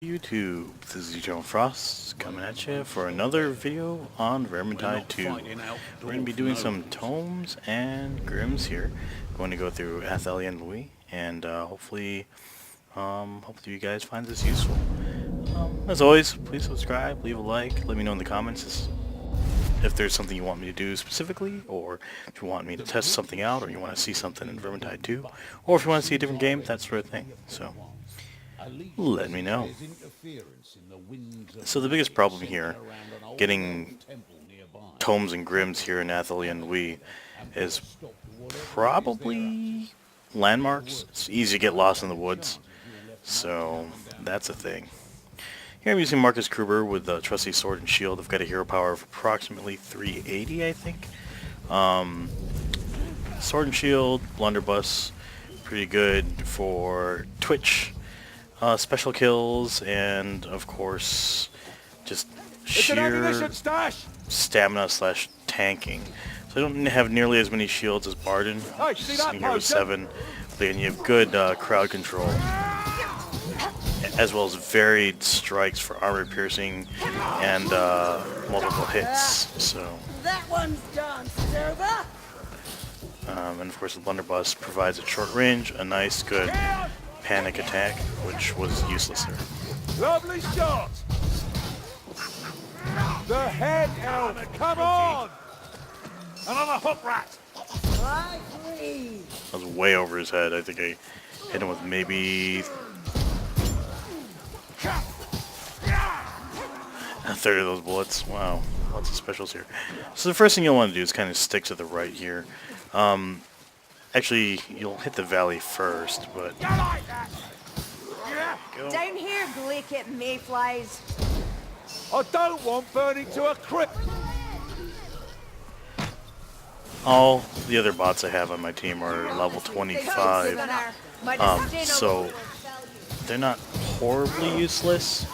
YouTube, this is Eternal Frost coming at you for another video on Vermintide 2. We're going to be doing some tomes and grims here. Going to go through Athel Yenlui and hopefully you guys find this useful. As always, please subscribe, leave a like, let me know in the comments if there's something you want me to do specifically, or if you want me to test something out, or you want to see something in Vermintide 2, or if you want to see a different game, that sort of thing. So let me know. So the biggest problem here, getting tomes and grims here in Athel Yenlui, is probably landmarks. It's easy to get lost in the woods, so that's a thing. Here I'm using Marcus Kruber with the trusty sword and shield. I've got a hero power of approximately 380, I think. Sword and shield, blunderbuss, pretty good for Twitch. Special kills, and of course, just sheer stamina slash tanking. So I don't have nearly as many shields as Barden, sitting here with 7, but then you have good crowd control, as well as varied strikes for armor piercing and multiple hits. So that one's done, server. And of course the blunderbuss provides at short range a nice, good panic attack, which was useless here. Lovely shot! The head elf, come on! Another hook rat! I agree. I was way over his head. I think I hit him with maybe a third of those bullets. Wow, lots of specials here. So the first thing you'll want to do is kind of stick to the right here. Actually, you'll hit the valley first, but Down here, glick at mayflies. I don't want burning to a crypt! all the other bots I have on my team are level 25, so they're not horribly useless.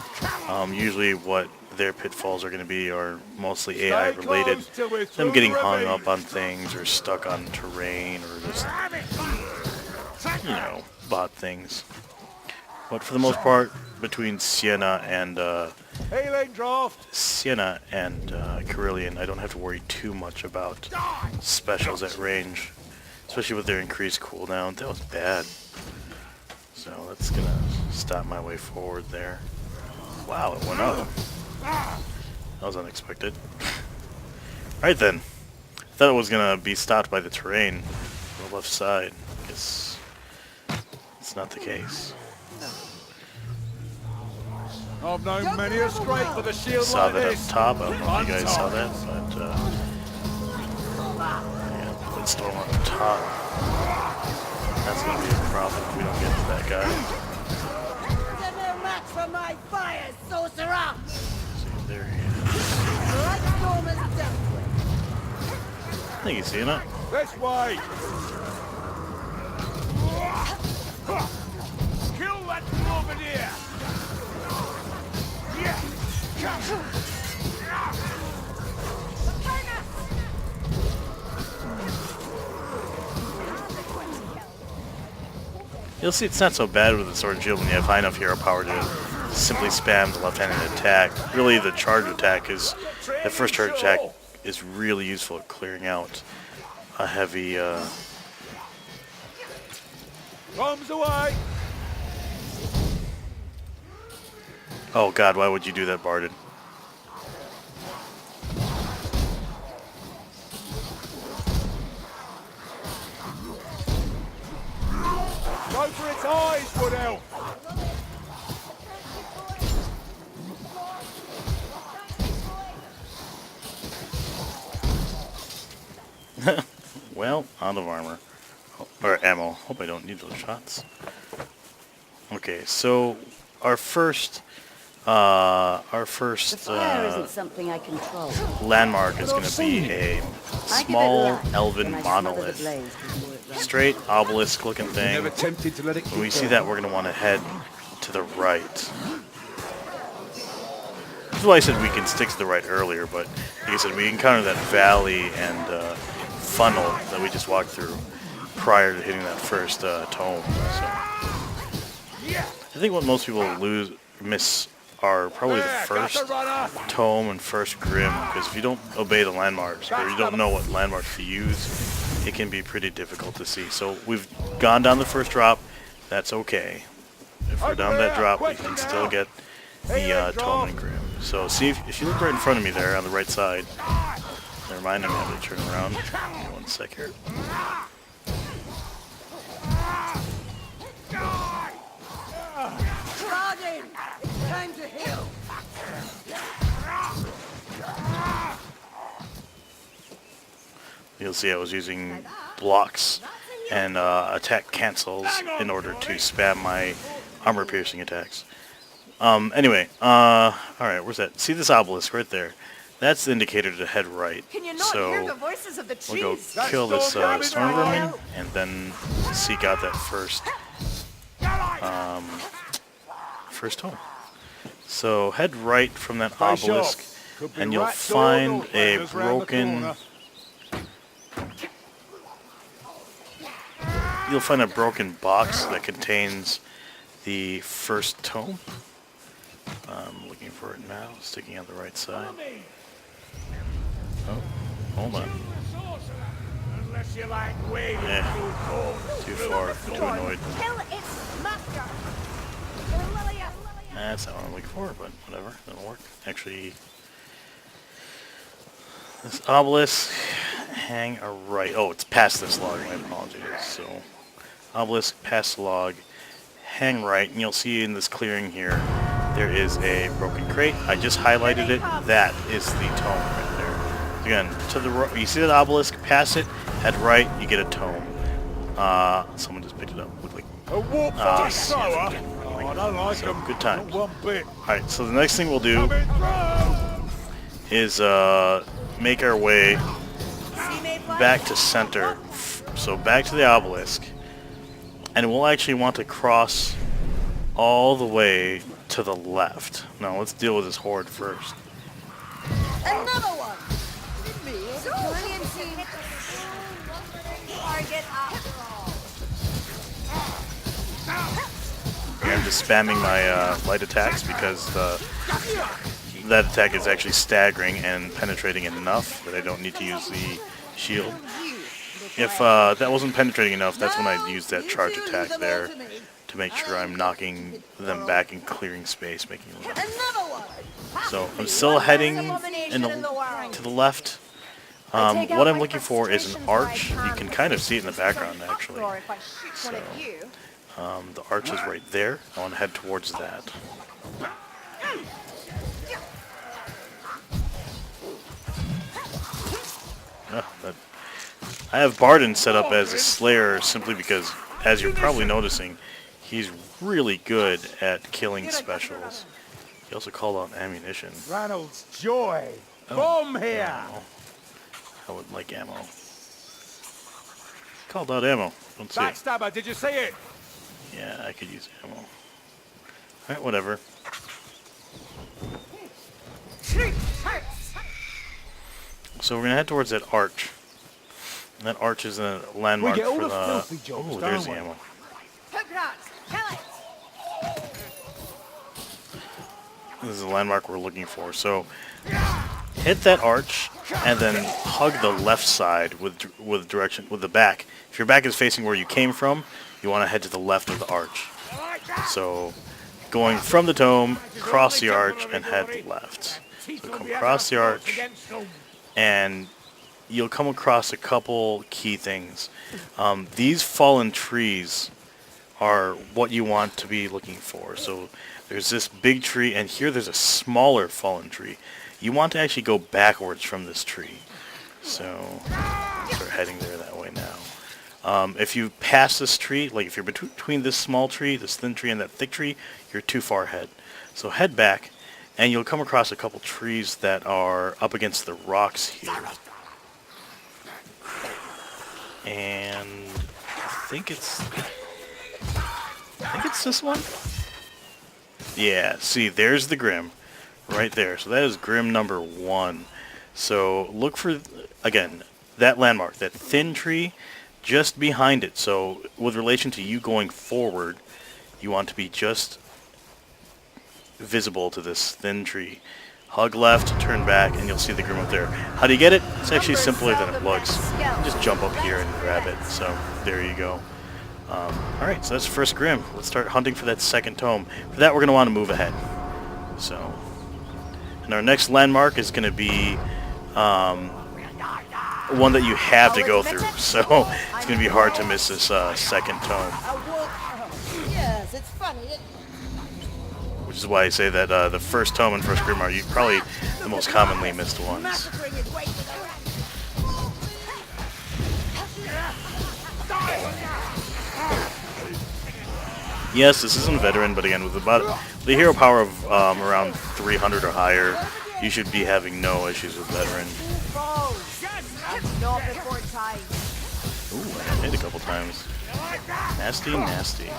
Usually what their pitfalls are going to be are mostly AI related, them getting hung up on things or stuck on terrain or just, you know, bot things. But for the most part, between Sienna and Carillion, I don't have to worry too much about specials at range, especially with their increased cooldown. That was bad. So that's gonna stop my way forward there. Wow, it went up. That was unexpected. Alright then. I thought it was gonna be stopped by the terrain on the left side. Guess it's not the case. I've known many a scrape with a shield Saw like that this. up top. I don't know if you guys saw that, but yeah, let's storm on the top. That's gonna be a problem if we don't get to that guy. There's no match for my fire, sorcerer. See, there he is. Right storm is dealt with. I think he's seeing it. This way! Kill that bombardier! Yeah! You'll see it's not so bad with the sword and shield when you have high enough hero power to simply spam the left-handed attack. Really, the charge attack is, the first charge attack is really useful at clearing out a heavy, Bombs away! oh god, why would you do that, Barden? Go for its eyes, Wood Elf! Well, out of armor. Or ammo. Hope I don't need those shots. Okay, so our first Fire isn't something I control. landmark is going to be a small elven monolith. Straight obelisk looking thing. Never tempted to let it When we see that, we're going to want to head to the right. This is why I said we can stick to the right earlier, but like I said, we encountered that valley and funnel that we just walked through prior to hitting that first tome. So I think what most people miss are probably the first tome and first grim, because if you don't obey the landmarks, or you don't know what landmarks to use, it can be pretty difficult to see. So we've gone down the first drop. That's okay. If we're down that drop, we can still get the tome and grim. So see, if you look right in front of me there on the right side, never mind, I'm going to turn around. Give me 1 sec here. Guardian, it's time to heal. You'll see I was using blocks and attack cancels in order to spam my armor-piercing attacks. Anyway, alright, where's that? See this obelisk right there? That's the indicator to head right. Can you not hear the voices of the We'll go trees? kill this storm vermin and then seek out that first home. So head right from that obelisk and you'll find a broken... You'll find a broken box that contains the first tome. I'm looking for it now, sticking out the right side. Oh, hold on. Yeah, too far, too annoyed. Kill its master. That's not what I'm looking for, but whatever, that'll work. Actually, this obelisk, hang a right. Oh, it's past this log, my apologies. So, obelisk, past the log, hang right, and you'll see in this clearing here, there is a broken crate. I just highlighted it. That is the tome right there. Again, to the right, you see that obelisk, pass it, head right, you get a tome. Someone just picked it up. Looked like A walk for sower? I don't like so, 'em. good times. Not one bit. Alright, so the next thing we'll do Coming through. is make our way back to center. So back to the obelisk. And we'll actually want to cross all the way to the left. Now let's deal with this horde first. Another one. Target after all. I'm just spamming my light attacks because that attack is actually staggering and penetrating enough that I don't need to use the shield. If that wasn't penetrating enough, that's when I'd use that charge attack there to make sure I'm knocking them back and clearing space, making it look. Another one. So I'm still heading to the left. What I'm looking for is an arch. You can kind of see it in the background, actually. So, the arch is right there. I want to head towards that. I have Barden set up as a Slayer simply because, as you're probably noticing, he's really good at killing specials. He also called out ammunition. Reynolds Joy. Oh, Bomb here. ammo. I would like ammo. Called out ammo. Don't see it. Backstabber, did you see it? Yeah, I could use ammo. Alright, whatever. So we're gonna head towards that arch. And that arch is a landmark We get all for the the... filthy jobs, Oh, there's the don't we? ammo. This is the landmark we're looking for. So hit that arch and then hug the left side with the back. If your back is facing where you came from, you want to head to the left of the arch. So going from the tome, cross the arch and head left. So come across the arch and you'll come across a couple key things. These fallen trees are what you want to be looking for. So there's this big tree, and here there's a smaller fallen tree. You want to actually go backwards from this tree. So start heading there that way now. If you pass this tree, like if you're between this small tree, this thin tree, and that thick tree, you're too far ahead. So head back, and you'll come across a couple trees that are up against the rocks here. And I think it's this one. Yeah, see, there's the Grim right there. So that is Grim number 1. So look for, again, that landmark, that thin tree just behind it. So with relation to you going forward, you want to be just visible to this thin tree. Hug left, turn back, and you'll see the Grim up there. How do you get it? It's actually simpler than it looks. Just jump up here and grab it. So there you go. Alright, so that's the first Grim. Let's start hunting for that second tome. For that, we're going to want to move ahead. So, and our next landmark is going to be one that you have to go through. So it's going to be hard to miss this second tome. Yes, it's funny. Which is why I say that the first tome and first Grim are probably the most commonly missed ones. Massacring his way to the Yes, this isn't veteran, but again, with about the hero power of around 300 or higher, you should be having no issues with veteran. Not before time. Ooh, I got hit a couple times. Nasty, nasty.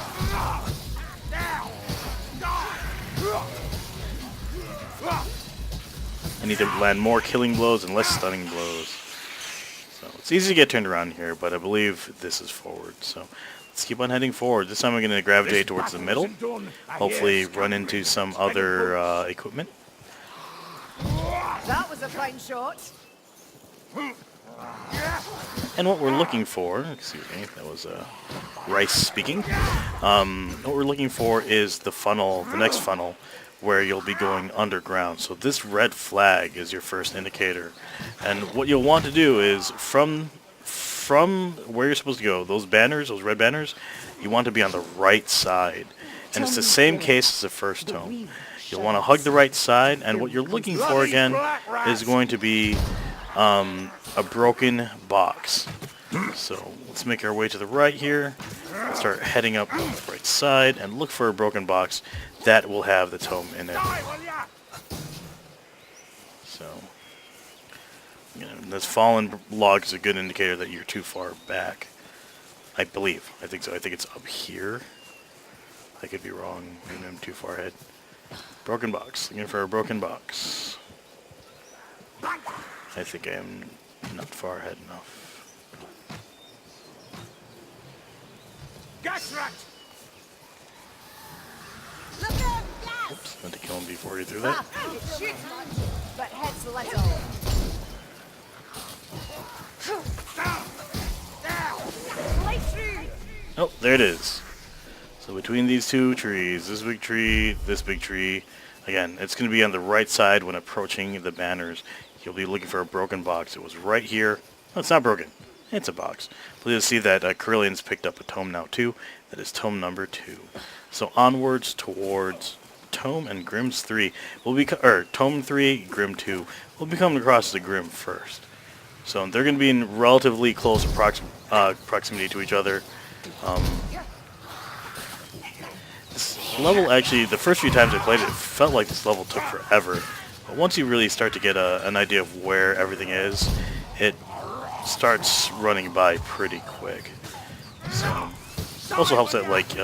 I need to land more killing blows and less stunning blows. So it's easy to get turned around here, but I believe this is forward. So let's keep on heading forward. This time I'm going to gravitate towards the middle. Hopefully run into some other equipment. That was a fine shot. And what we're looking for, excuse me, that was Rice speaking. What we're looking for is the funnel, the next funnel, where you'll be going underground. So this red flag is your first indicator. And what you'll want to do is from where you're supposed to go, those banners, those red banners, you want to be on the right side. And it's the same case as the first tome. You'll want to hug the right side, and what you're looking for again is going to be a broken box. So let's make our way to the right here. Start heading up the right side and look for a broken box that will have the tome in it. So, you know, this fallen log is a good indicator that you're too far back. I believe. I think so. I think it's up here. I could be wrong. Maybe I'm too far ahead. Broken box. Looking for a broken box. I think I am not far ahead enough. Oops, meant to kill him before he threw that. But heads little. Oh, there it is. So between these two trees, this big tree, again, it's going to be on the right side when approaching the banners. You'll be looking for a broken box. It was right here. No, it's not broken. It's a box. But you'll see that Carillian's picked up a tome now too. That is tome number 2. So onwards towards Tome and Grimm's 3. Tome 3, Grimm 2. We'll be coming across the Grimm first. So they're going to be in relatively close proximity to each other. This level, actually, the first few times I played it, it felt like this level took forever. But once you really start to get an idea of where everything is, it starts running by pretty quick. So, it also helps that, like,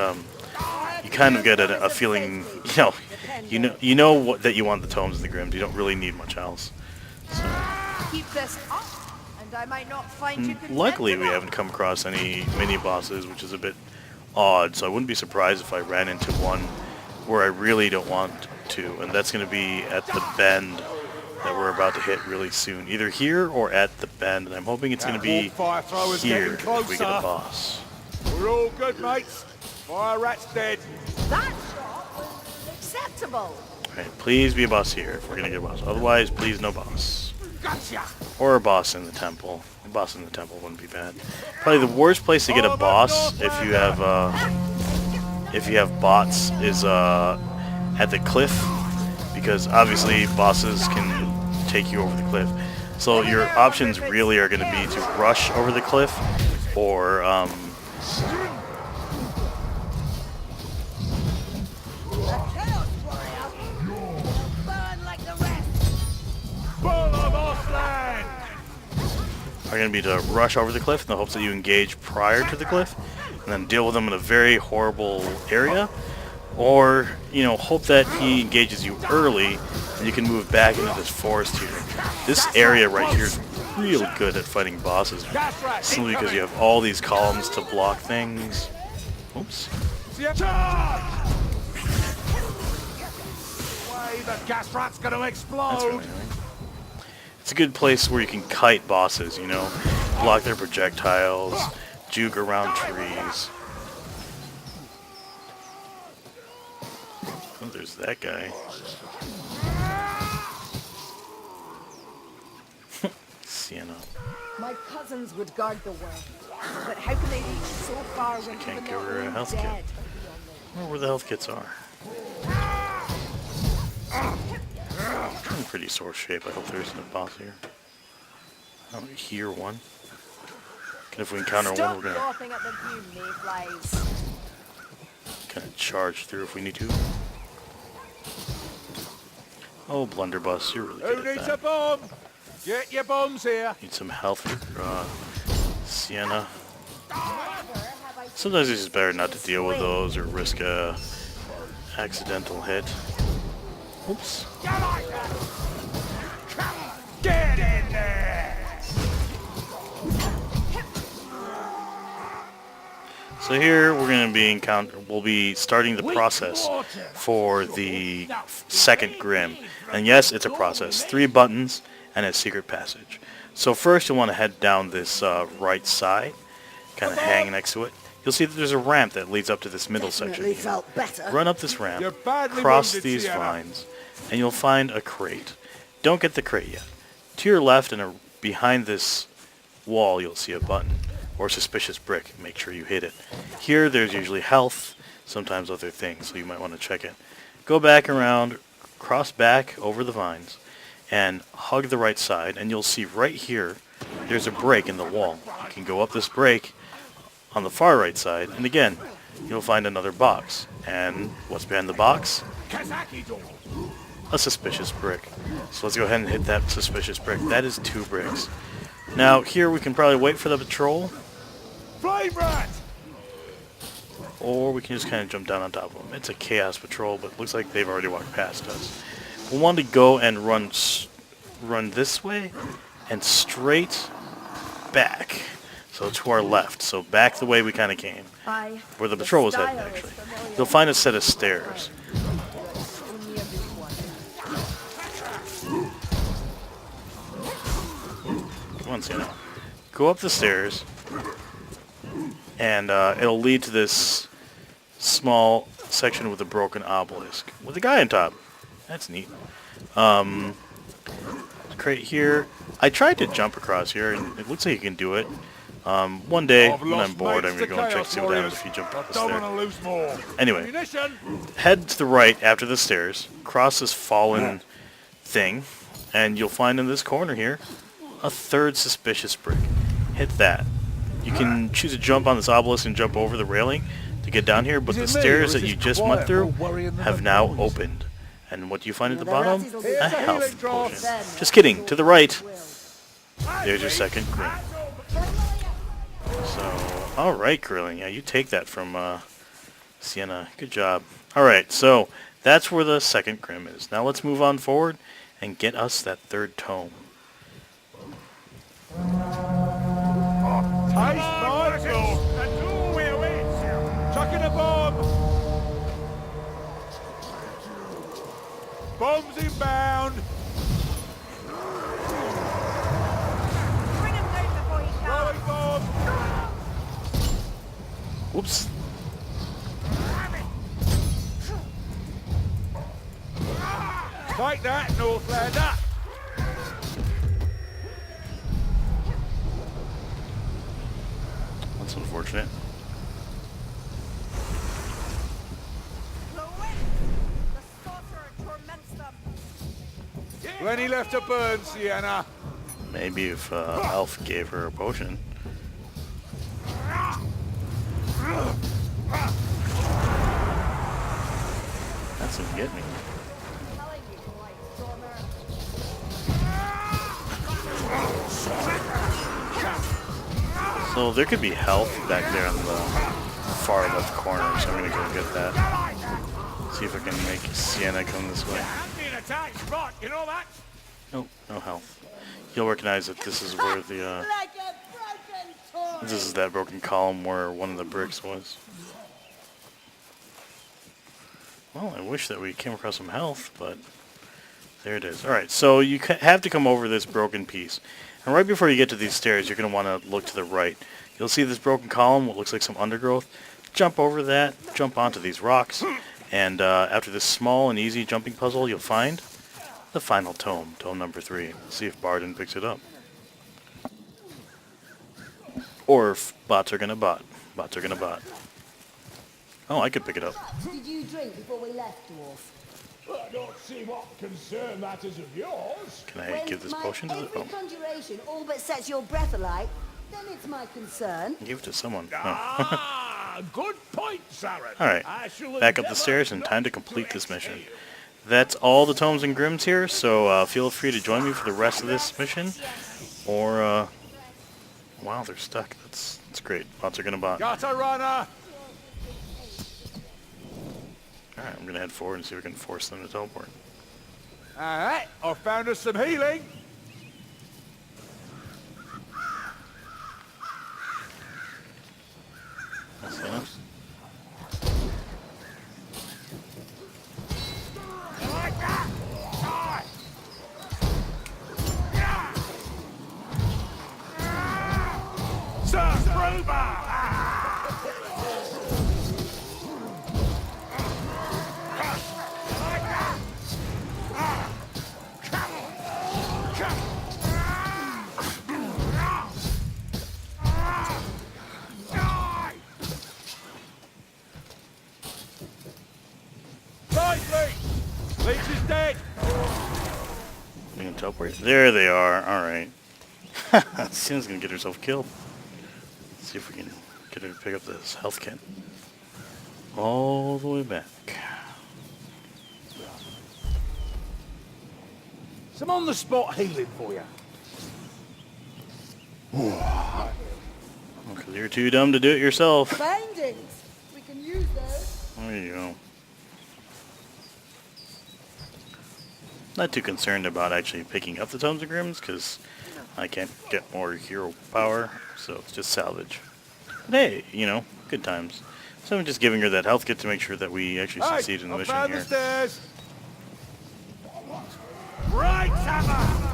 you kind of get a feeling, you know what, that you want the tomes and the Grims. You don't really need much else. So, Keep this up, and I might not find you luckily, we haven't come across any mini bosses, which is a bit odd. So I wouldn't be surprised if I ran into one where I really don't want to, and that's going to be at the bend that we're about to hit really soon. Either here or at the bend, and I'm hoping it's going to be here if we get a boss. We're all good, mates. Fire rat's dead. That shot was acceptable. Alright, please be a boss here if we're going to get a boss. Otherwise, please no boss. Gotcha. Or a boss in the temple. A boss in the temple wouldn't be bad. Probably the worst place to get a boss if you have bots is at the cliff, because obviously bosses can take you over the cliff. So your options really are going to be to rush over the cliff or are going to be to rush over the cliff in the hopes that you engage prior to the cliff and then deal with them in a very horrible area, or hope that he engages you early and you can move back into this forest here. This area right here is real good at fighting bosses, simply because you have all these columns to block things. Oops. The gas rat's gonna That's explode. really annoying. It's a good place where you can kite bosses, you know, block their projectiles, juke around trees. Oh, there's that guy. Sienna. My cousins would guard the world, but how can they reach so far when Can't even give her their a own health dead kit. are beyond I wonder where the health kits are. I'm in pretty sore shape. I hope there isn't a boss here. I don't hear one. And if we encounter one, Stop we're gonna gawping at the view, mayflies. kind of charge through if we need to. Oh, blunderbuss, you're really Who good at needs a that. bomb? Get your bombs here. Need some health for Sienna. Sometimes it's just better not to deal with those or risk a accidental hit. Oops. Get in there. So here we're going to be we'll be starting the process for the second Grim. And yes, it's a process. 3 buttons and a secret passage. So first you'll want to head down this right side, kind of hang next to it. You'll see that there's a ramp that leads up to this middle section Definitely here. felt better. Run up this ramp, You're badly cross wounded, these Sienna. vines, and you'll find a crate. Don't get the crate yet. To your left and behind this wall you'll see a button or suspicious brick. Make sure you hit it. Here there's usually health, sometimes other things, so you might want to check it. Go back around, cross back over the vines, and hug the right side, and you'll see right here there's a break in the wall. You can go up this break on the far right side, and again you'll find another box. And what's behind the box? Kazaki door. A suspicious brick. So let's go ahead and hit that suspicious brick. That is 2 bricks. Now here we can probably wait for the patrol, Flame rat. or we can just kind of jump down on top of them. It's a chaos patrol, but it looks like they've already walked past us. We want to go and run this way and straight back. So to our left. So back the way we kind of came, where the patrol was heading actually. You'll find a set of stairs. Come on, Sienna. Go up the stairs, and it'll lead to this small section with a broken obelisk with a guy on top. That's neat. Crate here. I tried to jump across here, and it looks like you can do it. One day, I've when I'm lost bored, mates I'm going to go and check Chaos see what happens Warriors. if you jump I up the don't stair. want to lose more. Anyway, Ammunition. head to the right after the stairs, cross this fallen thing, and you'll find in this corner here a 3rd suspicious brick. Hit that. You can choose to jump on this obelisk and jump over the railing to get down here, but the Is it me, or stairs is that this you just quiet, went through more worrying than have the now noise? opened. And what do you find at the The bottom? Razzies will be A Here's a healing health draft. potion. Just kidding. To the right, there's your second Grim. So, alright, Curling. Yeah, you take that from Sienna. Good job. Alright, so that's where the second Grim is. Now let's move on forward and get us that 3rd tome. Taste my dog. Chucking a bomb. Bombs inbound. Bring him down before he Throwing comes. bomb. Whoops. Take that, Northlander. That's unfortunate. The wind! The sorcerer torments them. Plenty left to burn, Sienna. Maybe if Elf gave her a potion. That's gonna get me. So there could be health back there on the far left corner, so I'm gonna go get that. See if I can make Sienna come this way. I'm being attacked. Right, you know that? Nope, no health. You'll recognize that this is where the Like a broken toy. this is that broken column where one of the bricks was. Well, I wish that we came across some health, but There it is. Alright, so you have to come over this broken piece. And right before you get to these stairs, you're going to want to look to the right. You'll see this broken column, what looks like some undergrowth. Jump over that, jump onto these rocks, and after this small and easy jumping puzzle, you'll find the final tome, tome number 3. See if Barden picks it up. Or if bots are going to bot. Bots are going to bot. Oh, I could pick it up. Did you drink before we left, dwarf? I don't see what concern that is of yours. Can I give this potion to the... Every Oh, conjuration all but sets your breath alight, then it's my concern. give it to someone. No. Ah, good point, Saren. Alright, I shall back up the endeavour stairs and not time to to complete this mission. exhale. That's all the tomes and grims here, so feel free to join me for the rest of this mission. Or, wow, they're stuck. That's great. Bots are gonna bot. Got a runner. Alright, I'm gonna head forward and see if we can force them to teleport. Alright, I found us some healing. That's enough. Like that. Die. Sir Kruber. Leech is dead. We can teleport. There they are. Alright. Sin's gonna get herself killed. Let's see if we can get her to pick up this health kit. All the way back. Some on the spot healing for you. Because you're too dumb to do it yourself. Bindings. We can use those. There you go. Not too concerned about actually picking up the Tomes and Grims, because I can't get more hero power, so it's just salvage. But hey, you know, good times. So I'm just giving her that health kit to make sure that we actually succeed in the mission found here. the stairs. Right, hammer.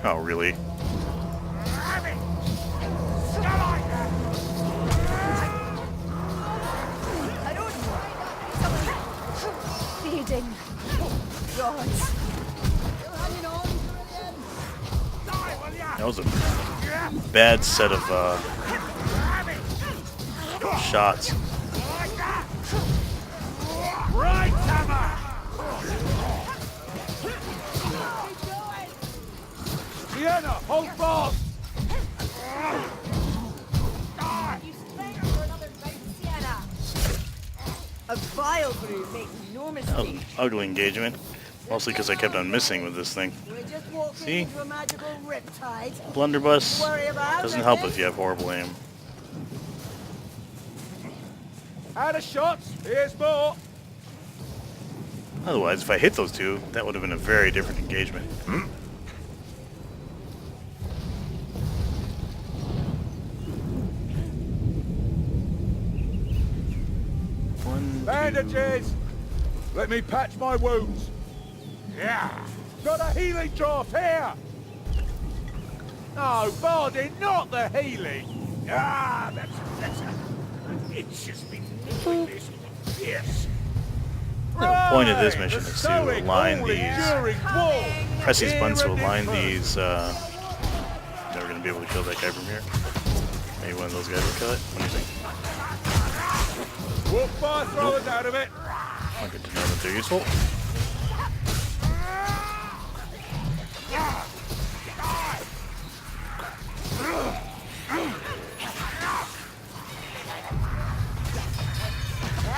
Oh, really? I don't feeding. God. Still hanging on, brilliant. That was a bad set of shots. Right, hammer. Sienna, hold fast. You spent for another round, Sienna. A vile brew makes no That was an mistake. ugly engagement. Mostly because I kept on missing with this thing. We're just walking See? into a magical riptide. Blunderbuss Worry about doesn't it, help eh? if you have horrible aim. Out of shots. Here's more. Otherwise, if I hit those two, that would have been a very different engagement. One, two. Bandages. Let me patch my wounds. Yeah. Got a healing draft here. No, Bardi, not the healing. Ah, that's better. It's just been doing this. Yes. The point of this mission is to align these, Wall. press these buttons to align these, never gonna be able to kill that guy from here. Maybe one of those guys will kill it. What do you think? We'll fire throwers out of it. Well, good to know that they're useful.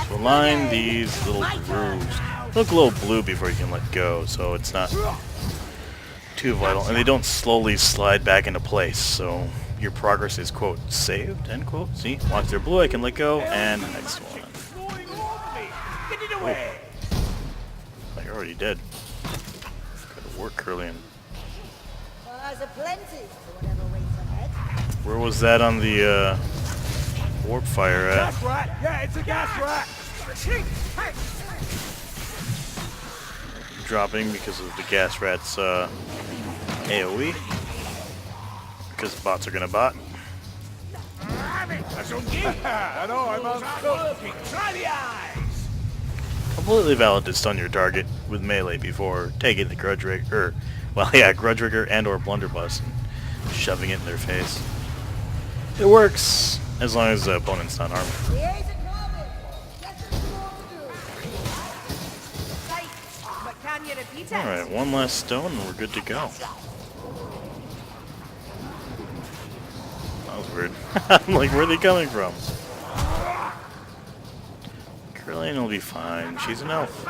So align these little grooves. Look a little blue before you can let go, so it's not too vital. And they don't slowly slide back into place, so your progress is, quote, saved, end quote. See, once they're blue, I can let go, and the next one. Get it away. Oh, you're already dead. Gotta work, Curlian. Well, there's a plenty for whatever waits ahead. Where was that on the warp fire at? Gas rat. Yeah, it's a gas rat. dropping because of the gas rat's AoE. Because bots are gonna bot. That's on you. And I'm uncooked. Try the eyes. Completely valid to stun your target with melee before taking the Grudge Rigger, Grudge Rigger and or Blunderbuss and shoving it in their face. It works as long as the opponent's not armed. The A's are coming. Guess there's more to do. Right, but can you repeat it? Alright, one last stone and we're good to go. That was weird. I'm like, where are they coming from? Caroline will be fine. She's an elf.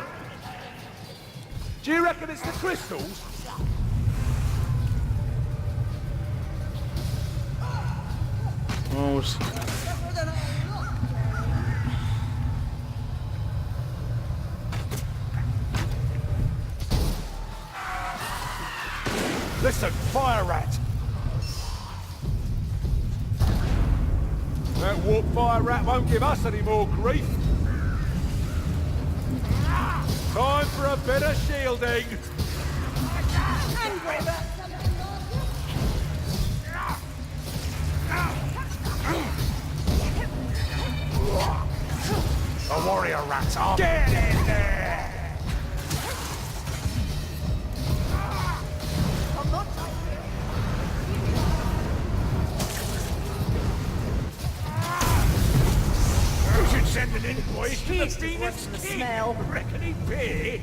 Do you reckon it's the crystals? Oh, Listen, fire rat. That warp fire rat won't give us any more grief. Time for a bit of shielding. A warrior rat's arm. Get in there! I'm not You should send an invoice to the Jesus, Phoenix what's the King. smell? Reckon he'd pay.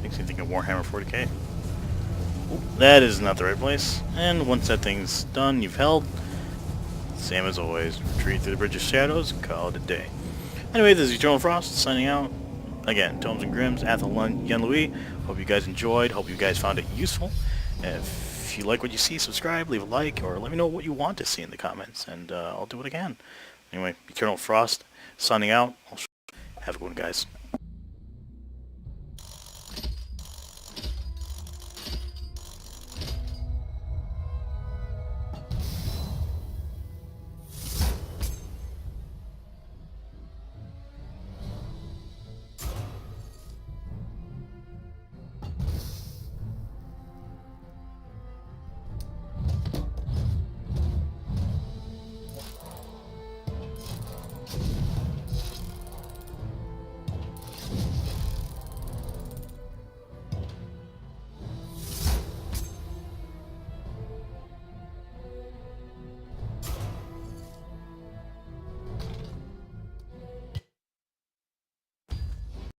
makes me think of Warhammer 40k. Oop, that is not the right place. And once that thing's done, you've held. Same as always. Retreat through the Bridge of Shadows and call it a day. Anyway, this is Eternal Frost signing out. Again, Tomes and Grims, Athel Yenlui. Hope you guys enjoyed. Hope you guys found it useful. If you like what you see, subscribe, leave a like, or let me know what you want to see in the comments, and I'll do it again. Anyway, Eternal Frost signing out. Have a good one, guys.